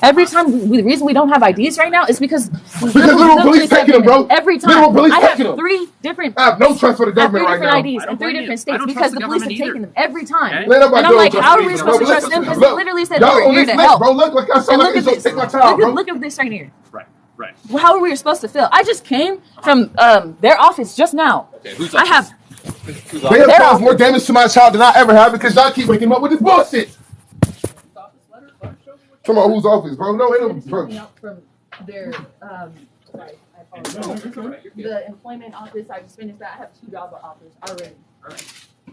Every time, the reason we don't have IDs right now is because literal police taking them, bro. Every time. Literal police I taking have them. three different. I have no trust for the government right now. IDs in 3 different states because the police have taken them every time. And I'm like, how are we supposed to trust them? Because they literally said we're here to help. Bro, look like I saw like it's take my child, bro. Look at this right here. Right. How are we supposed to feel? I just came from their office just now. Okay, who's I have. They have caused more damage to my child than I ever have because y'all keep waking him up with this bullshit. Come on, whose office, bro? No, it ain't bro. From their the employment office. I just finished that. I have 2 job offers already.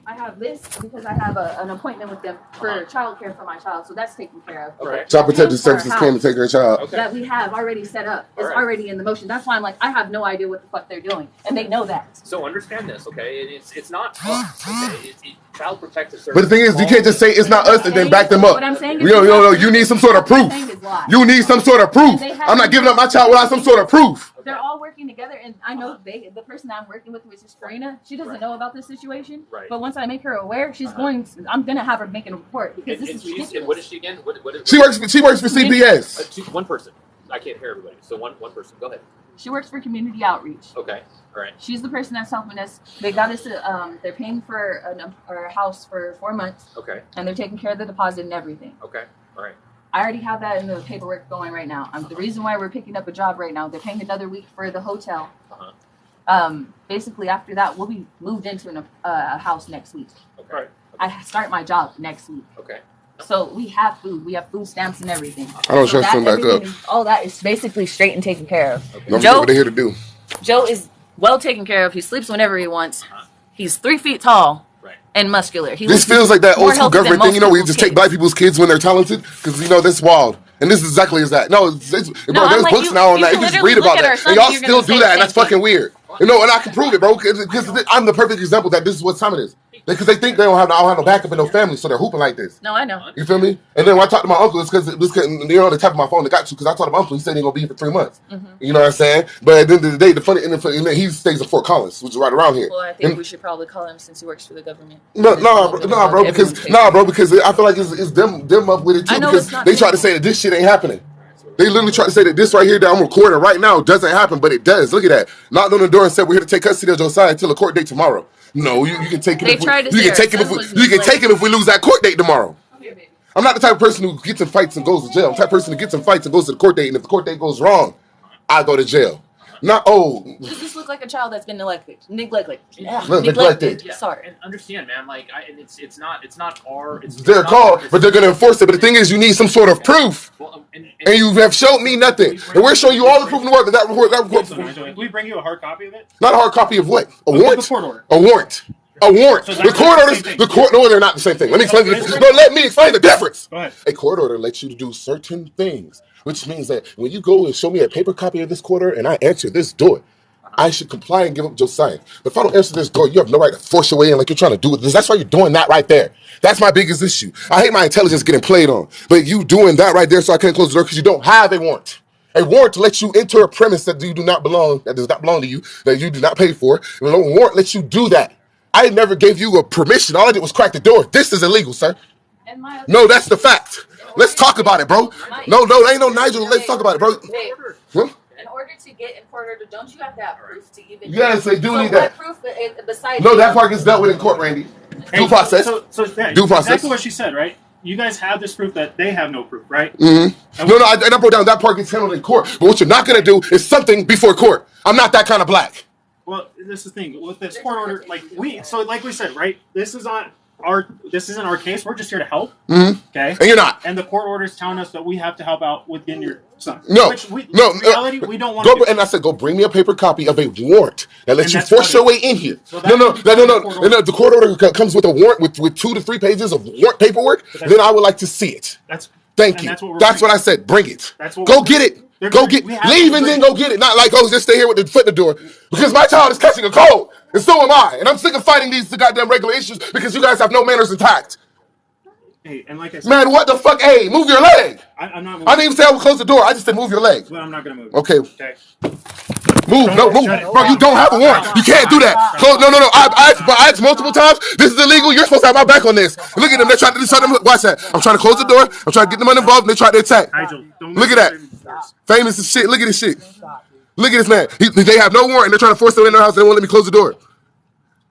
I have this because I have an appointment with them for childcare for my child, so that's taken care of. Okay. Child Protective Services came to take their child. That we have already set up. It's already in the motion. That's why I'm like, I have no idea what the fuck they're doing, and they know that. So understand this, okay? It's not us, okay? It's Child Protective Services. But the thing is, you can't just say it's not us and then back them up. What I'm saying is, you need some sort of proof. You need some sort of proof. I'm not giving up my child without some sort of proof. They're all working together, and I know the person I'm working with, which is Karina, she doesn't know about this situation. Right. But once I make her aware, she's I'm gonna have her make a report because this is ridiculous. And what is she again? She works for CPS. One person. I can't hear everybody. So one person. Go ahead. She works for community outreach. Okay. All right. She's the person that's helping us. They got us. They're paying for a house for 4 months. Okay. And they're taking care of the deposit and everything. Okay. All right. I already have that in the paperwork going right now. The reason why we're picking up a job right now, they're paying another week for the hotel. Basically, after that, we'll be moved into a house next week. Okay. I start my job next week. Okay. So we have food. We have food stamps and everything. I don't trust them back up. All that is basically straight and taken care of. Okay. Joe, what they're here to do. Joe is well taken care of. He sleeps whenever he wants. He's 3 feet tall. And muscular. This feels like that old school government thing, where you just take black people's kids when they're talented, because that's wild. And this is exactly as that. Bro, there's books now on that. You can just read about that, and y'all still do that, and that's fucking weird. And I can prove it, bro, because I'm the perfect example that this is what time it is. Because they think they don't have no backup in no family, so they're hooping like this. No, I know. You feel me? And then when I talked to my uncle, it's because they tapped my phone. They got you because I told my uncle. He said he gonna be here for 3 months. Mm-hmm. You know what I'm saying? But at the end of the day, he stays in Fort Collins, which is right around here. Well, I think we should probably call him since he works for the government. No, bro, because I feel like it's them up with it too. Because they try to say that this shit ain't happening. They literally try to say that this right here that I'm recording right now doesn't happen, but it does. Look at that. Knocked on the door and said we're here to take custody of Josiah until a court date tomorrow. No, you can take it. You can take him if we lose that court date tomorrow. I'm not the type of person who gets in fights and goes to jail. I'm the type of person who gets in fights and goes to the court date, and if the court date goes wrong, I go to jail. Does this look like a child that's been neglected? Neglected. Sorry. And understand, man. It's not our. They're called, but they're gonna enforce it. But the thing is, you need some sort of proof. Well, and you have shown me nothing, and we're showing you all the proof in the world that report. Can we bring you a hard copy of it? Not a hard copy of what? A warrant. The court order. A warrant. A warrant. So the court orders. No, they're not the same thing. Let me explain. Let me explain the difference. Go ahead. A court order lets you do certain things, which means that when you go and show me a paper copy of this court order and I answer this door, I should comply and give up Josiah. But if I don't answer this door, you have no right to force your way in like you're trying to do with this. That's why you're doing that right there. That's my biggest issue. I hate my intelligence getting played on. But you doing that right there so I can't close the door because you don't have a warrant. A warrant lets you enter a premise that you do not belong, that does not belong to you, that you do not pay for. And a warrant lets you do that. I never gave you a permission. All I did was crack the door. This is illegal, sir. No, that's the fact. Let's talk about it, bro. No, ain't no Nigel. Let's talk about it, bro. Huh? In order to get in court order, don't you have to have proof to even? Yes, they do need that. Proof besides? No, that part gets dealt with in court, Randy. Due process. Due process. Exactly what she said, right? You guys have this proof that they have no proof, right? Mm-hmm. No, I broke down that part gets handled in court. But what you're not gonna do is something before court. I'm not that kind of black. Well, this is the thing with this court order. Like we said, right? This isn't our case. We're just here to help. Mm-hmm. Okay. And you're not. And the court order is telling us that we have to help out with getting your son. No. In reality, we don't want to. And I said, go bring me a paper copy of a warrant that lets you force your way in here. So no. The court order comes with a warrant with 2 to 3 pages of warrant paperwork. Then I would like to see it. Thank you. That's what I said. Bring it. Go get it. Leave and then go get it. Not like, just stay here with the foot in the door. Because my child is catching a cold. And so am I. And I'm sick of fighting these goddamn regular issues because you guys have no manners intact. Hey, and like I said, Man, what the fuck? Hey, move your leg. I'm not moving. I didn't even say I would close the door. I just said move your leg. Well, I'm not gonna move. Okay. Okay. Move. No, move. Bro, you don't have a warrant. You can't do that. Close. No. I asked multiple times. This is illegal. You're supposed to have my back on this. Look at them. They're trying to watch that. I'm trying to close the door. I'm trying to get them involved, and they try to attack. Nigel, don't Look at that. Famous as shit. Look at this shit. Look at this man. They have no warrant. And they're trying to force them in their house. They won't let me close the door.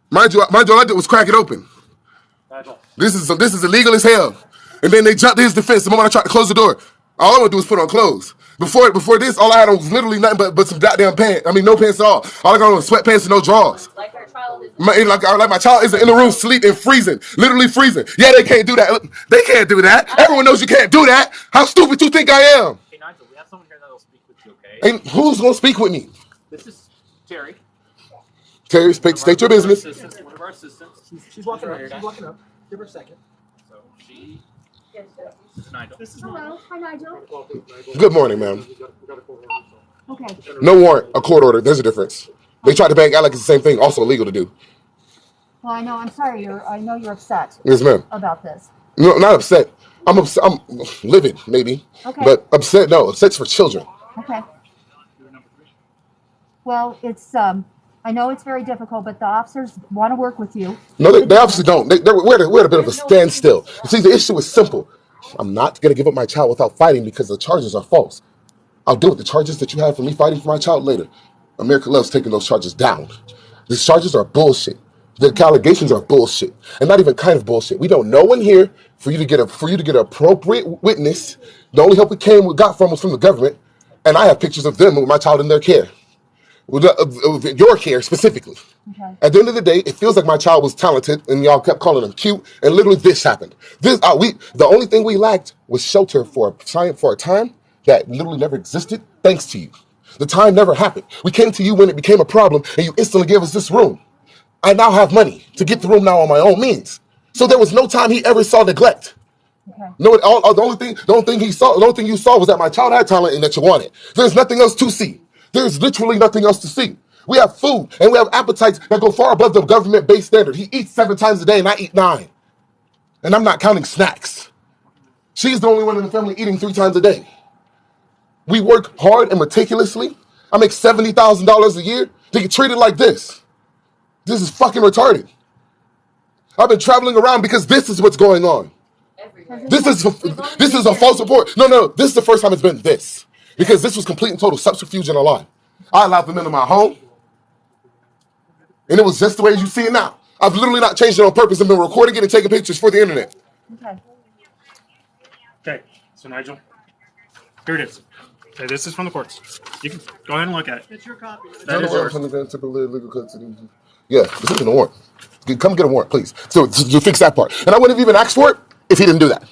Mind you, all I did was crack it open. This is illegal as hell. And then they jumped to his defense the moment I tried to close the door. All I want to do was put on clothes. Before this, all I had on was literally nothing but some goddamn pants. I mean, no pants at all. All I got on was sweatpants and no drawers. Like our child is. Like my child is in the room sleeping, freezing, literally freezing. Yeah, they can't do that. They can't do that. Everyone knows you can't do that. How stupid you think I am? Hey, Nigel, we have someone here that'll speak with you, okay? And who's gonna speak with me? This is Terry. Terry, state your business. One of our assistants. She's walking up. She's walking up. Give her a second. So she. This is Nigel. Hello. Hi, Nigel. Good morning, ma'am. Okay. No warrant, a court order. There's a difference. They tried to bank out like it's the same thing. Also illegal to do. Well, I know. I'm sorry. I know you're upset Yes, ma'am. about this. No, not upset. I'm upset. I'm livid, maybe. Okay. But upset, no. Upset's for children. Okay. Well, it's I know it's very difficult, but the officers want to work with you. No, they obviously don't. We're at a bit of a standstill. You see, the issue is simple. I'm not going to give up my child without fighting because the charges are false. I'll deal with the charges that you have for me fighting for my child later. America loves taking those charges down. These charges are bullshit. The allegations are bullshit, and not even kind of bullshit. We don't know in here for you to get an appropriate witness. The only help we got from was from the government, and I have pictures of them with my child in their care. With your care specifically. Okay. At the end of the day, it feels like my child was talented, and y'all kept calling him cute, and literally this happened. The only thing we lacked was shelter for a time that literally never existed, thanks to you. The time never happened. We came to you when it became a problem, and you instantly gave us this room. I now have money to get the room now on my own means. So there was no time he ever saw neglect. Okay. No, the only thing you saw was that my child had talent and that you wanted. There's nothing else to see. There's literally nothing else to see. We have food and we have appetites that go far above the government-based standard. He eats 7 times a day and I eat 9. And I'm not counting snacks. She's the only one in the family eating 3 times a day. We work hard and meticulously. I make $70,000 a year to get treated like this. This is fucking retarded. I've been traveling around because this is what's going on. This is a false report. No, this is the first time it's been this. Because this was complete and total subterfuge and a lie. I allowed them into my home. And it was just the way you see it now. I've literally not changed it on purpose. I've been recording it and taking pictures for the internet. Okay. Okay, so Nigel, here it is. Okay, this is from the courts. You can go ahead and look at it. It's your copy. That is yours. Yeah, this isn't a warrant. Come get a warrant, please. So you fix that part. And I wouldn't have even asked for it if he didn't do that.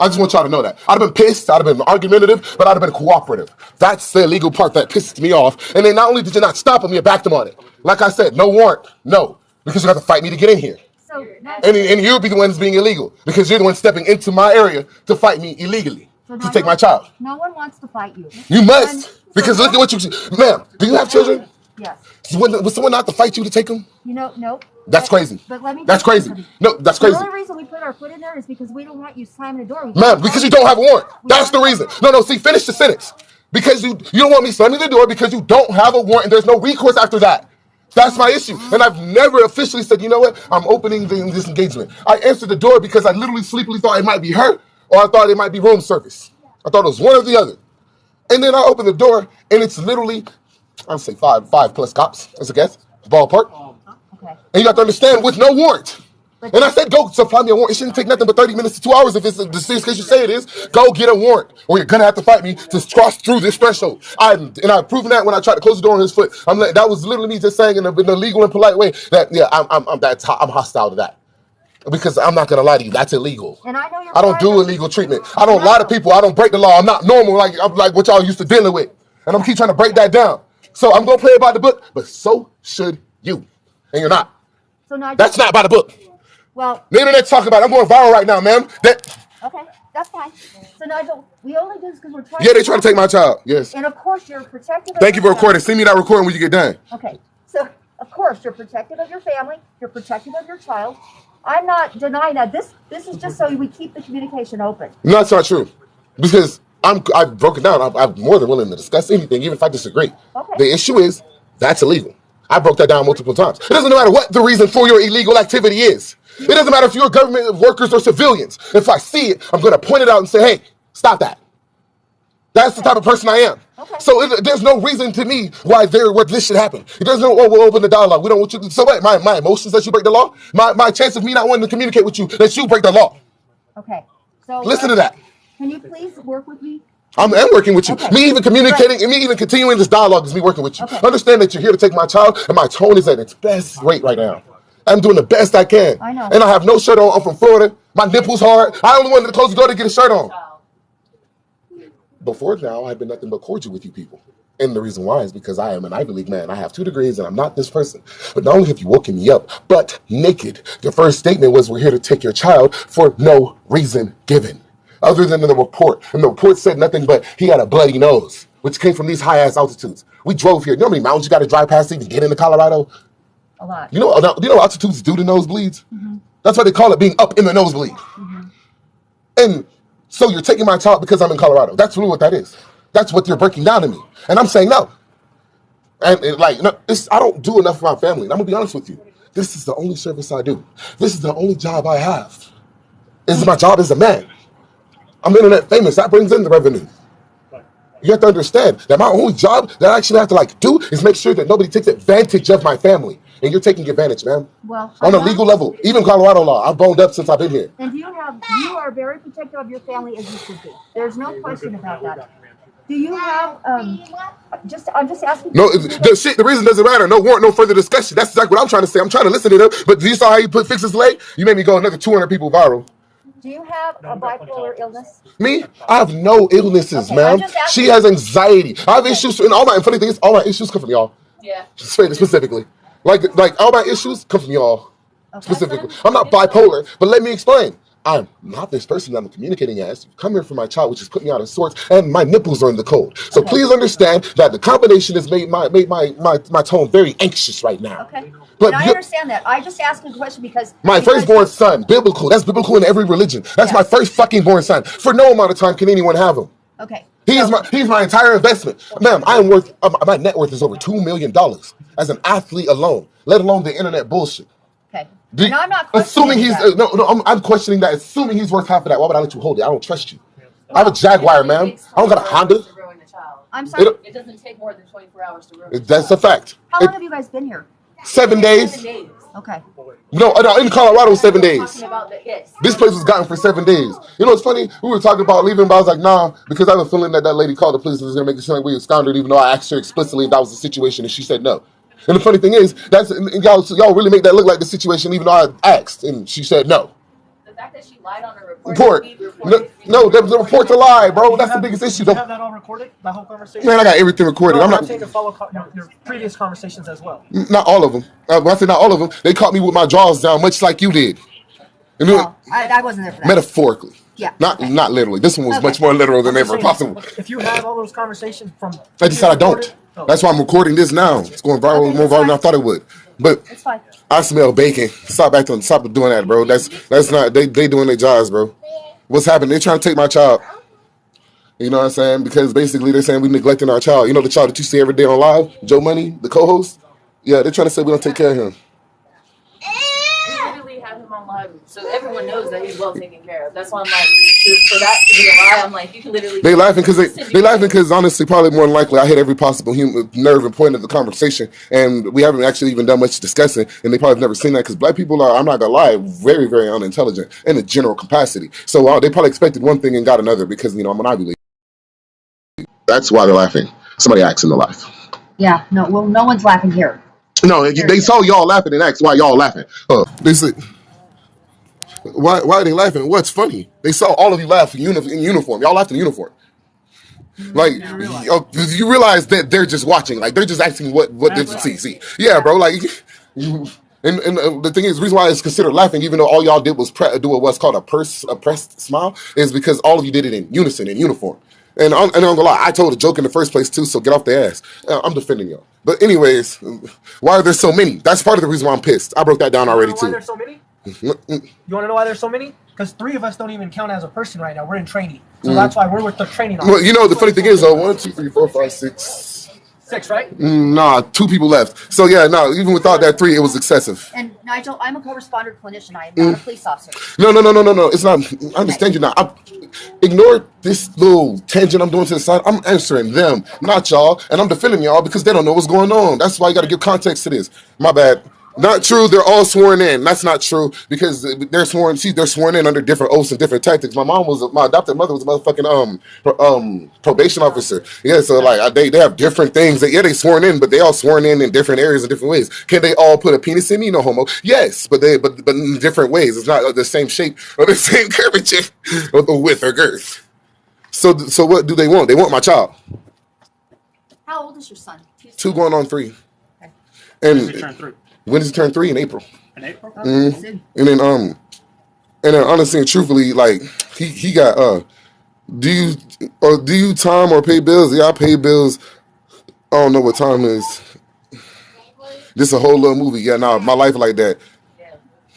I just want y'all to know that. I'd have been pissed, I'd have been argumentative, but I'd have been cooperative. That's the illegal part that pisses me off. And then not only did you not stop him, you backed him on it. Like I said, no warrant, no. Because you have to fight me to get in here. So And you'll be the ones being illegal. Because you're the one stepping into my area to fight me illegally. To take my child. No one wants to fight you. You must. Because look at what you... Ma'am, do you have children? Yes. Was someone out to fight you to take them? Nope. That's crazy. But let me. That's crazy. No, that's crazy. The only reason we put our foot in there is because we don't want you slamming the door. Ma'am, because you don't have a warrant. That's the reason. No, see, finish the sentence. Because you don't want me slamming the door because you don't have a warrant and there's no recourse after that. That's my issue. And I've never officially said, you know what, I'm opening this engagement. I answered the door because I literally sleepily thought it might be her or I thought it might be room service. I thought it was one or the other. And then I opened the door and it's literally, I'll say five plus cops as a guess, ballpark. Okay. And you have to understand, with no warrant. And I said, go supply me a warrant. It shouldn't take nothing but 30 minutes to 2 hours if it's the serious case you say it is. Go get a warrant, or you're gonna have to fight me to cross through this threshold. I've proven that when I tried to close the door on his foot. That was literally me just saying in a legal and polite way that I'm hostile to that. Because I'm not gonna lie to you, that's illegal. And I know I don't do illegal treatment. I don't lie to people. I don't break the law. I'm not normal like what y'all used to dealing with. And I'm keep trying to break that down. So I'm gonna play it by the book, but so should you. And you're not. So Nigel, that's not by the book. Well, the internet's talking about it. I'm going viral right now, ma'am. Okay, that's fine. So Nigel, we only do this because we're trying. Yeah, they trying to take my child. Yes. And of course, you're protective. Thank you for recording. Send me that recording when you get done. Okay. So of course, you're protective of your family. You're protective of your child. I'm not denying that. This is just so we keep the communication open. No, that's not true. Because I've broken down. I'm more than willing to discuss anything, even if I disagree. Okay. The issue is that's illegal. I broke that down multiple times. It doesn't matter what the reason for your illegal activity is. It doesn't matter if you're government workers or civilians. If I see it, I'm going to point it out and say, hey, stop that. That's the type of person I am. Okay. So there's no reason to me why this should happen. There's no, we'll open the dialogue. We don't want you to. So what? My emotions that you break the law? My chance of me not wanting to communicate with you that you break the law. Okay. So Listen to that. Can you please work with me? I'm working with you. Okay. Me even communicating and me even continuing this dialogue is me working with you. Okay. Understand that you're here to take my child, and my tone is at its best rate right now. I'm doing the best I can. I know. And I have no shirt on. I'm from Florida. My nipples hard. I only wanted to close the door to get a shirt on. Before now, I've been nothing but cordial with you people. And the reason why is because I am an Ivy League man. I have 2 degrees and I'm not this person. But not only have you woken me up, but naked. Your first statement was, we're here to take your child for no reason given. Other than the report. And the report said nothing but he had a bloody nose, which came from these high-ass altitudes. We drove here. You know how many mountains you got to drive past to even get into Colorado? A lot. You know altitudes do to nosebleeds? Mm-hmm. That's why they call it being up in the nosebleed. Mm-hmm. And so you're taking my child because I'm in Colorado. That's really what that is. That's what you're breaking down to me. And I'm saying no. And no, I don't do enough for my family. And I'm going to be honest with you. This is the only service I do. This is the only job I have. This is my job as a man. I'm internet famous. That brings in the revenue. You have to understand that my only job that I actually have to do is make sure that nobody takes advantage of my family. And you're taking advantage, man. Well, on a legal level, even Colorado law, I've boned up since I've been here. And you are very protective of your family as you should be. There's no question about that. Do you have I'm just asking. No, the reason doesn't matter. No warrant, no further discussion. That's exactly what I'm trying to say. I'm trying to listen to them. But you saw how you fix this late? You made me go another 200 people viral. Do you have a bipolar illness? Me? I have no illnesses, Okay, ma'am. She has anxiety. I have issues, and funny thing is, all my issues come from y'all. Yeah. Specifically. Like all my issues come from y'all. Okay. Specifically. I'm not bipolar, but let me explain. I'm not this person that I'm communicating as. You come here for my child, which has put me out of sorts, and my nipples are in the cold. So please understand that the combination has made my tone very anxious right now. Okay. But I understand that. I just asked a question because my firstborn son, biblical. That's biblical in every religion. That's my first fucking born son. For no amount of time can anyone have him. Okay. He's my entire investment. Ma'am, I am worth, my net worth is over $2 million as an athlete alone, let alone the internet bullshit. Okay. And I'm not assuming he's, that. I'm questioning that. Assuming he's worth half of that, why would I let you hold it? I don't trust you. I have a Jaguar, ma'am. I don't got a Honda. I'm sorry. It doesn't take more than 24 hours to ruin. That's a fact. How long have you guys been here? 7 days. 7 days. Okay. No, in Colorado, 7 days. Talking about yes. This place was gotten for 7 days. You know what's funny? We were talking about leaving, but I was like, nah, because I have a feeling that lady called the police and was going to make it sound like we absconded, even though I asked her explicitly if that was the situation, and she said no. And the funny thing is, y'all really make that look like the situation, even though I asked, and she said no. The fact that she lied on her report. No, the report's a lie, bro. That's the biggest issue. Do you have that all recorded? That whole conversation? Man, I got everything recorded. No, I'm not saying to follow your previous conversations as well. Not all of them. When I say not all of them, they caught me with my jaws down, much like you did. I wasn't there for that. Metaphorically. Yeah. Not literally. This one was much more literal than ever possible. If you have all those conversations from, I just said I don't. That's why I'm recording this now. It's going viral, more viral than I thought it would. But it's fine. I smell bacon. Stop doing that, bro. That's not they doing their jobs, bro. What's happening? They're trying to take my child. You know what I'm saying? Because basically they're saying we're neglecting our child. You know the child that you see every day on live, Joe Money, the co-host? Yeah, they're trying to say we don't take care of him. We literally have him on live, so everyone knows that he's well taken care of. That's why I'm like, for that to be a lie, I'm like, you can literally. They laughing because honestly, probably more than likely, I hit every possible human nerve and point of the conversation, and we haven't actually even done much discussing, and they probably have never seen that because black people are, I'm not gonna lie, very, very unintelligent in a general capacity. So they probably expected one thing and got another because I'm an Ivy League. That's why they're laughing. Somebody asked them to laugh. Yeah. No. Well, no one's laughing here. No, they saw y'all laughing and asked why y'all laughing. They said, why are they laughing? What's funny? They saw all of you laugh in uniform. Y'all laughed in uniform. Like, you realize that they're just watching. Like, they're just asking what did you see? Yeah, bro. Like, and the thing is, the reason why it's considered laughing, even though all y'all did was do what's called a pressed smile, is because all of you did it in unison, in uniform. And I'm gonna lie, I told a joke in the first place too, so get off the ass. I'm defending y'all. But anyways, why are there so many? That's part of the reason why I'm pissed. I broke that down already too. Why are there so many? You want to know why there's so many? Because 3 of us don't even count as a person right now. We're in training. So that's why we're with the training officer. Well, you know, the funny thing is, though, 1, 2, 3, 4, 5, 6. 6, right? Nah, 2 people left. So, yeah, no, even without that 3, it was excessive. And Nigel, I'm a co-responder clinician. I am not a police officer. No. It's not. I understand you now. Ignore this little tangent I'm doing to the side. I'm answering them, not y'all. And I'm defending y'all because they don't know what's going on. That's why you got to give context to this. My bad. Not true. They're all sworn in. That's not true because they're sworn. See, they're sworn in under different oaths and different tactics. My adopted mother was a motherfucking probation officer. Yeah, so like they have different things. They sworn in, but they all sworn in different areas in different ways. Can they all put a penis in me? No homo. Yes, but in different ways. It's not the same shape or the same curvature or the width or girth. So what do they want? They want my child. How old is your son? 2 going on 3. Okay. And when does he turn 3? In April. In April? Mm-hmm. And then honestly and truthfully, like he got do you time or pay bills? Yeah, I pay bills. I don't know what time is. This is a whole little movie. Yeah, nah, my life like that.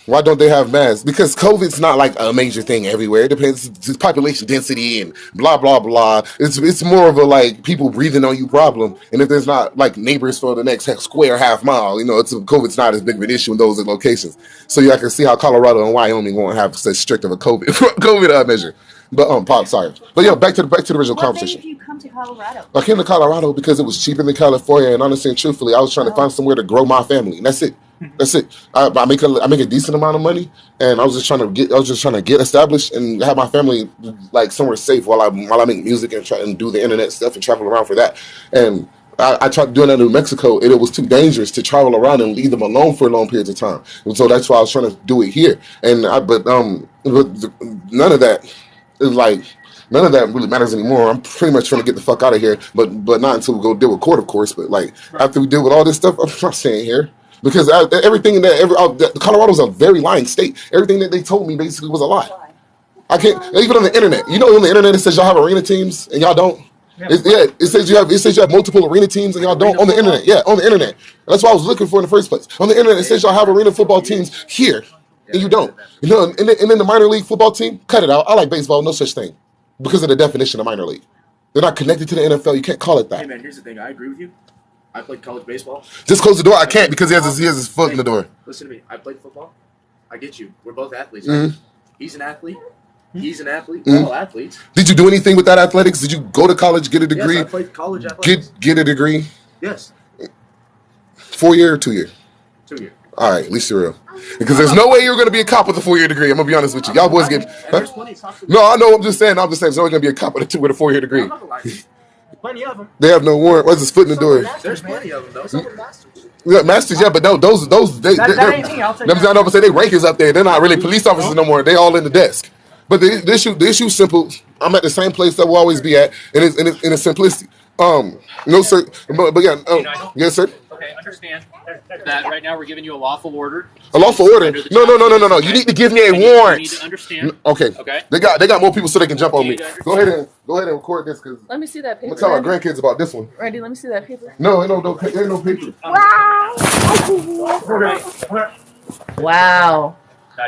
Why don't they have masks? Because COVID's not like a major thing everywhere. It depends. It's population density and blah, blah, blah. It's more of a like people breathing on you problem. And if there's not like neighbors for the next square half mile, you know, COVID's not as big of an issue in those locations. So I can see how Colorado and Wyoming won't have such strict of a COVID measure. But Pop, sorry. But yeah, back to the original conversation. What made you come to Colorado? I came to Colorado because it was cheaper than California, and honestly and truthfully, I was trying to find somewhere to grow my family, and that's it. That's it. I make a decent amount of money, and I was just trying to get established and have my family like somewhere safe while I make music and try and do the internet stuff and travel around for that. And I tried doing that in New Mexico, and it was too dangerous to travel around and leave them alone for long periods of time. And so that's why I was trying to do it here. And but none of that is like. None of that really matters anymore. I'm pretty much trying to get the fuck out of here, but not until we go deal with court, of course. But like after we deal with all this stuff, I'm not staying here because everything Colorado's a very lying state. Everything that they told me basically was a lie. I can't even on the internet. You know, on the internet it says y'all have arena teams and y'all don't. It says you have multiple arena teams and y'all don't on the internet. Yeah, on the internet. That's what I was looking for in the first place. On the internet it says y'all have arena football teams here and you don't. You know, and then the minor league football team, cut it out. I like baseball, no such thing. Because of the definition of minor league. They're not connected to the NFL. You can't call it that. Hey, man, here's the thing. I agree with you. I played college baseball. Just close the door. I can't because he has his foot in the door. Listen to me. I played football. I get you. We're both athletes. Right? Mm-hmm. He's an athlete. He's an athlete. We're all athletes. Did you do anything with that athletics? Did you go to college, get a degree? Yes, I played college athletics. Get a degree? Yes. 4-year or 2-year? 2-year. All right, at least you're real. Because there's no way you're going to be a cop with a 4-year degree. I'm going to be honest with you. Y'all boys get... Huh? No, I know. I'm just saying. There's always going to be a cop with a 4-year degree. Plenty of them. They have no warrant. What's his foot in the door? There's plenty of them, though. Some are masters. Yeah, masters, yeah, but no, those That ain't me. I'll take that. I know, but say they rank is up there. They're not really police officers no more. They all in the desk. But the issue simple. I'm at the same place that we'll always be at, and it's simplicity. No sir, but yeah, yes sir. Okay, understand that right now we're giving you a lawful order. A lawful order? No. You need to give me a warrant. You need to understand. Okay. They got more people so they can jump on me. Go ahead and record this because Let me see that paper. I'm gonna tell our grandkids about this one. Randy, let me see that paper. No, ain't no paper. Wow.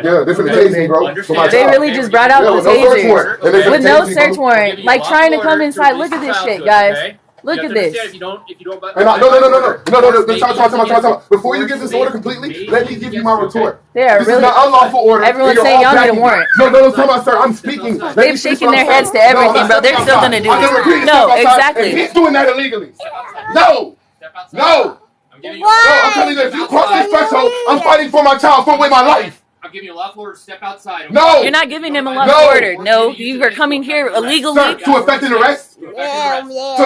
Yeah, different tasing, bro. They really just brought out the taser with no search warrant, like Lawful trying to come order inside. release Look at this child shit, goods, guys. okay? Look You at have to this. understand, If you don't. No. Before you give this order completely, let me give you my retort. They are This really. is not unlawful order. Everyone's You're saying all y'all need a backing warrant. me. No, talk about sir. I'm speaking. They've shaken their heads to everything, bro. They're still gonna do this. No, exactly. He's doing that illegally. No. I'm telling you, if you cross this threshold, I'm fighting for my child, for with my life. I'm giving you a lawful order to step outside. Okay? No. You're not giving him a lawful order. No, you are coming here illegally. Sir, to effect an arrest? So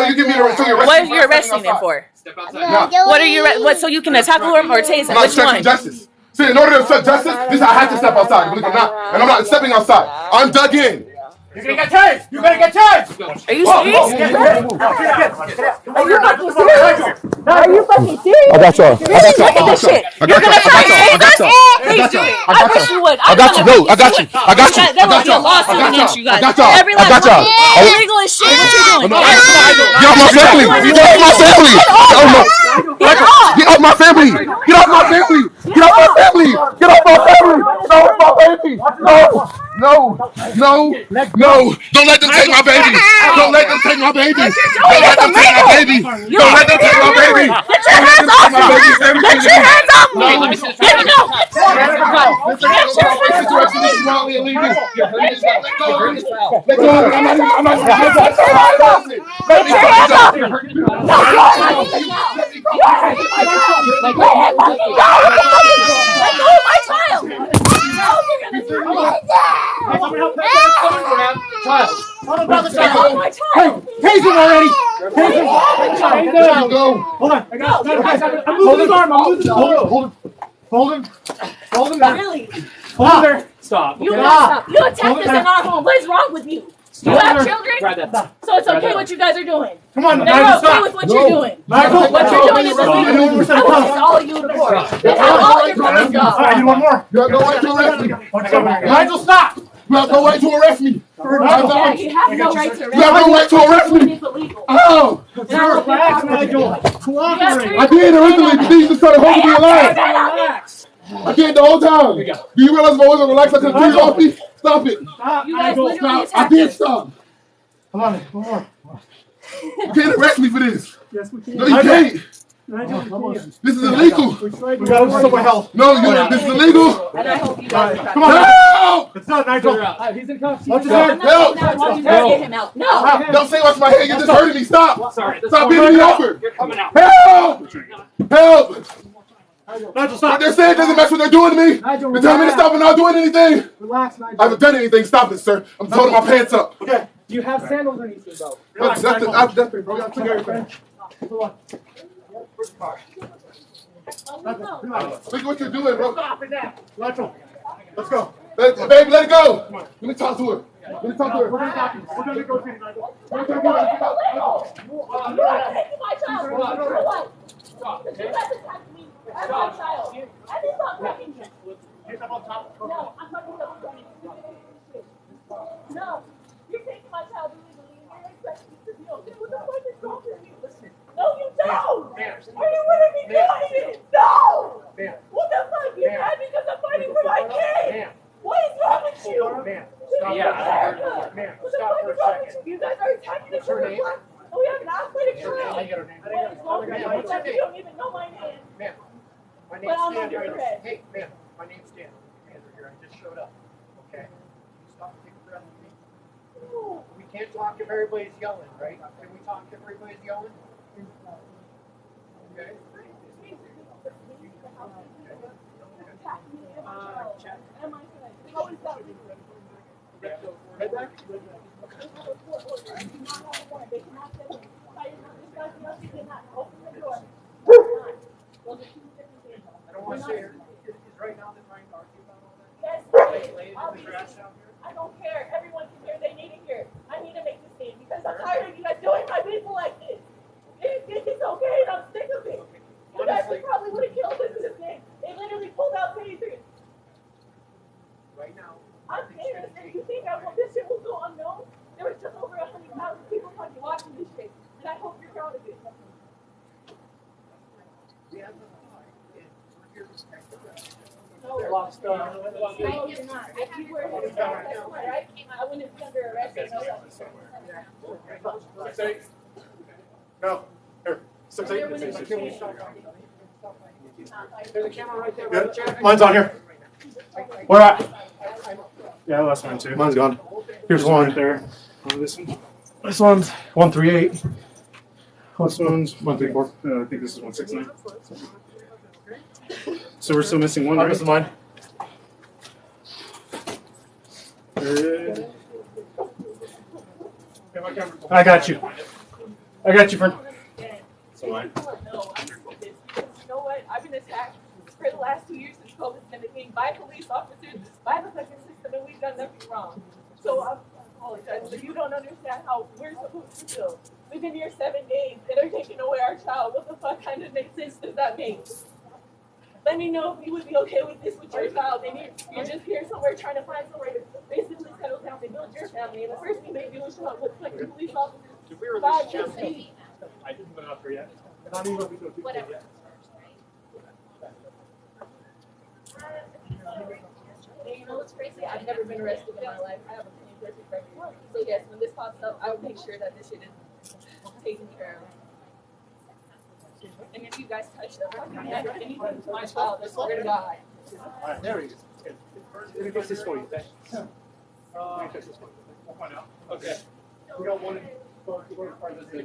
you give me the so What are you arresting him for? Step outside. What are you? So you can tackle him or tase him? I'm Which one? justice. See, in order to obstruct justice, I have to step outside. Believe it or not, and I'm not stepping outside. I'm dug in. You're gonna get charged! You're gonna get charged! Are you serious? Are you fucking serious? I got y'all. Look at this shit. You're gonna try to tase us? Please do it. I wish you would. I got you. No, I got you. There will be a lawsuit against you guys. I got y'all. Every last one. Illegal as shit. What you doing? Get off my family. Get off my family. Get off my family. Get off my family. Get off my family. Get off my family. my baby. No. Don't let them take my baby. Don't let them take my baby. Don't let them take my baby. Don't let them take my baby. Get your hands off me! Get your hands off me! Let me see the Let me go! Tase him already! Hold on. I'm moving his arm. Hold him. Really? Hold him there. Stop. You attacked us in our home. What is wrong with you? You have children? So it's okay what you guys are doing. Come on, And Nigel, we're okay stop. with what you're doing. Nigel, What you're doing is illegal. I will take all you to court. That's how all your friends go. All right, I need one more. You have no right to arrest me. Nigel, stop. You have no right to arrest me. Yeah, you have no right to arrest You have no right to arrest me. It's illegal. Oh! Relax, Nigel. I did originally, but you just started holding me alive. Relax. I did the whole time. Do you realize if I wasn't relaxed, I could have off me? Stop it. You guys literally Stop. I attacked did us. stop. Come on, one more. You can't arrest me for this. Yes, we can. No, you can't. Nigel, This is illegal. we got him somewhere else. No, this is illegal. And I hope you guys are Come on. Help! It's not Nigel. He's in cuffs. Watch his I'm hand. not getting out. You guys get him out. No. Don't say what's my head. You're just hurting me. Stop. Sorry. Stop beating me over. You're coming out. Help! Help! Nigel, What stop. they're saying doesn't match what they're doing to me. Nigel, They're telling me to stop and not doing anything. Relax, Nigel. I haven't done anything. Stop it, sir. I'm holding my pants up. Okay. Do you have sandals or anything, though? That's nothing, bro. I took everything. Hold on. Where's the car? Look at what you're doing, bro. Stop it now. Nigel, let's go. Baby, let it go. Let me talk to her. Let me talk to her. We're going to negotiate, Nigel. You're taking my child. For what? You guys attacked me. I'm my child. I did not threaten you. Get up on top. No, I'm not going to threaten you. No, you're taking my child illegally and you're expecting me to be okay. What the fuck is wrong with you? Listen. No, you don't. Are you letting me doing it? No. What the fuck? You're mad because I'm fighting for my kid. What is wrong with you? Yeah. What the fuck is wrong with you? You guys are attacking the children. Oh, we have an athletic trail. What is wrong with you? You don't even know my name. Ma'am, my But name's I'm Dan. under arrest. Hey, ma'am, my name's Dan. Manager here. I just showed up. Okay. Can you stop and take a breath with me? No. We can't talk if everybody's yelling, right? Can we talk if everybody's yelling? Okay. Check. How is that legal? Right back? They cannot say it. They cannot open the door. Those are two different things. I don't want to say it. Is right now the time to argue about all that? Yes, Lay it I'll in be the trash out here? I don't care. Everyone can hear. They need to hear. I need to make this stand because I'm tired of you guys doing my people like this. It's okay, and I'm sick of it. You guys probably would have killed this thing. They literally pulled out tasers. Right now. I'm serious. And you think this shit will go unknown? There was just over 100,000 people fucking watching this shit, and I hope you're proud of it. We have the fight, and we're here to protect the rest. No, you're not. If you were here, that's right. I wouldn't be under arrest. Go. Here. 6'8". There's a camera right there. Good. Mine's on here. Where at? Yeah, that's mine too. Mine's gone. Here's one right there. This one. This one's 138. This one's 134. I think this is 169. So we're still missing one, right? This is mine. I got you. I got you, friend. So mine. No, I'm sick of this. You know what? I've been attacked for the last 2 years since COVID's been a thing by police officers, by the fucking system, and we've done nothing wrong. So I apologize, but you don't understand how we're supposed to feel. We've been here 7 days, and they're taking away our child. What the fuck kind of sense does that make? Let me know if you would be okay with this with your child, and you're just here somewhere trying to find somewhere to basically settle down and build your family. And the first thing they do is show up with fucking police officers. Did we release the champion? I didn't put it up here yet. And I don't even know if we do it yet. know what's crazy? I've never been arrested in my life. I have a clean, perfect record. So yes, when this pops up, I will make sure that this shit is taken care of. And if you guys touch the fucking head or anything to my child, I swear to God. Alright, there we go. Let me fix this for you. Let me fix this for you. We'll find out. Okay. We got one in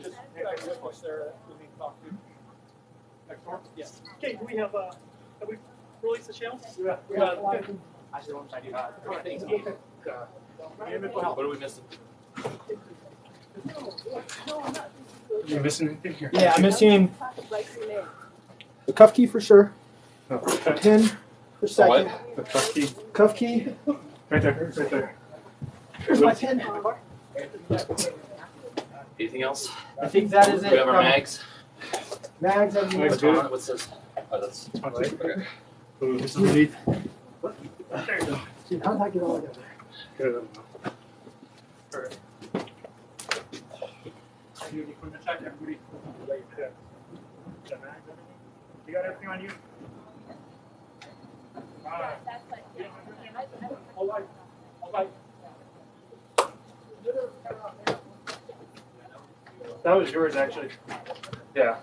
just next there that we need to talk to. Next door? Yes. Okay, do we have we released the channel? Yeah. Actually, one I do have. What What are we missing? You missing anything here? Yeah, I'm missing Like your name. the cuff key for sure. Oh, A pin for second. the cuff key. Cuff key. Right there. Right there. Here's my pin. Anything else? I think that is Do it. we have our mags? Mags. Everything. Mags. What's good. on it? What's this? Oh, that's okay. Ooh, this is underneath. There you go. Dude, how did I get all together? Good. You equipment check, everybody. You got everything on you? Alright. All right. All right. That was yours, actually. Yeah.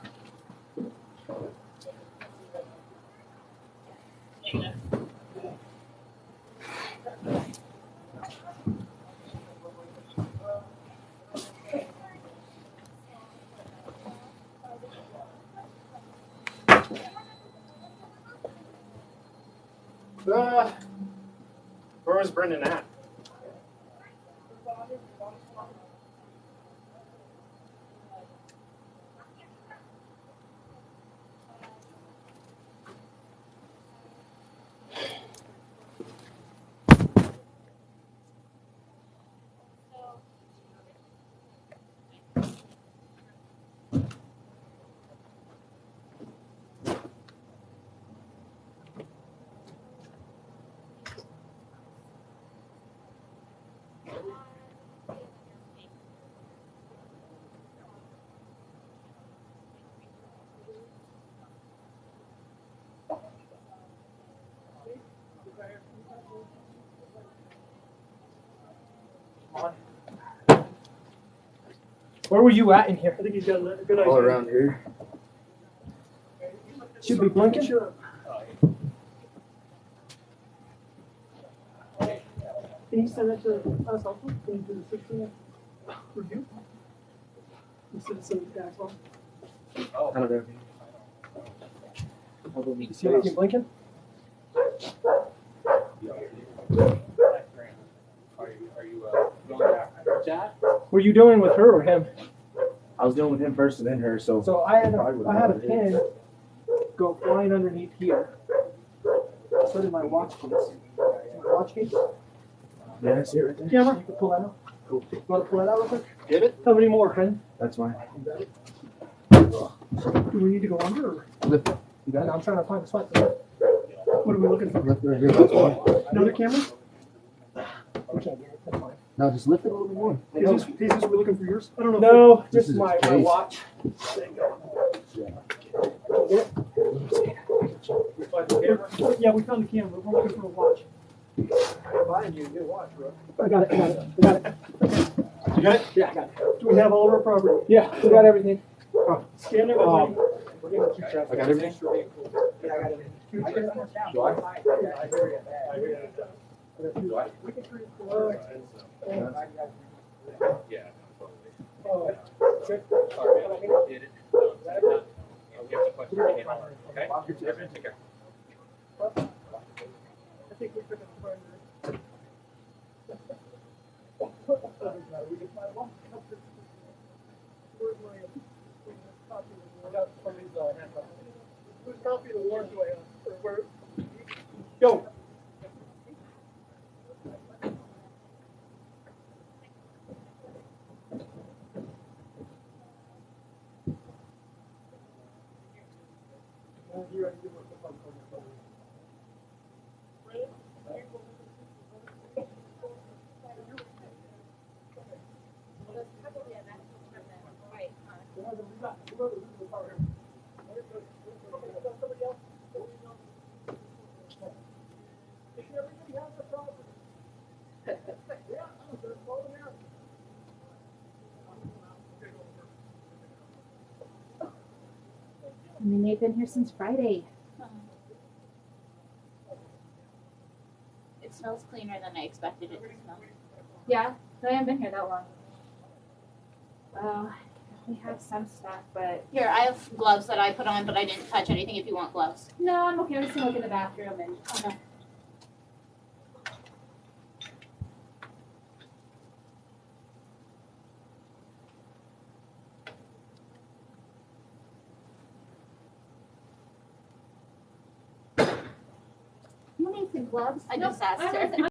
Where was Brendan at? Where were you at in here? I think he's got a good idea. All around here. Should be blinking. Sure. Can you send that to us also? Can you do the 16 review? Instead of sending it to Axel? I don't know. See anything blinking? Are you going after Jack? Were you doing with her or him? I was dealing with him first and then her, so. So I had a pin go flying underneath here. So did my watch case. My watch case? Yeah, I see it right there. Camera? You can pull that out. Cool. You want to pull that out real quick? Get it? How many more, friend? That's fine. Do we need to go under or? Lift it. You got it? I'm trying to find the spot. What are we looking for? Lift it right here. That's fine. Another camera? We can't get it. That's fine. Now just lift it a little bit more. Is this we're looking for yours? I don't know. No, This just is my his case. watch. Yeah, we found the camera. We're looking for a watch. Behind you, get a watch, bro. I got it. I got it. You got it? Yeah, I got it. Do we have all of our property? Yeah, we got everything. Scan everything. I got everything? Yeah, I got everything. Do I? Yeah. Oh, Sorry, man. I did it. We have to question it. Okay? Take care. I think we took it apart. Where's my copy of the warrant? Whose copy of the warrant do I have? Or where? Go. You already did what the fuck on your phone. If everybody has a problem I mean, they've been here since Friday. It smells cleaner than I expected it to smell. Yeah, I haven't been here that long. We have some stuff, but Here, I have gloves that I put on, but I didn't touch anything if you want gloves. no, I'm okay. I'm just gonna look in the bathroom and. Okay. You need some gloves. I just asked her.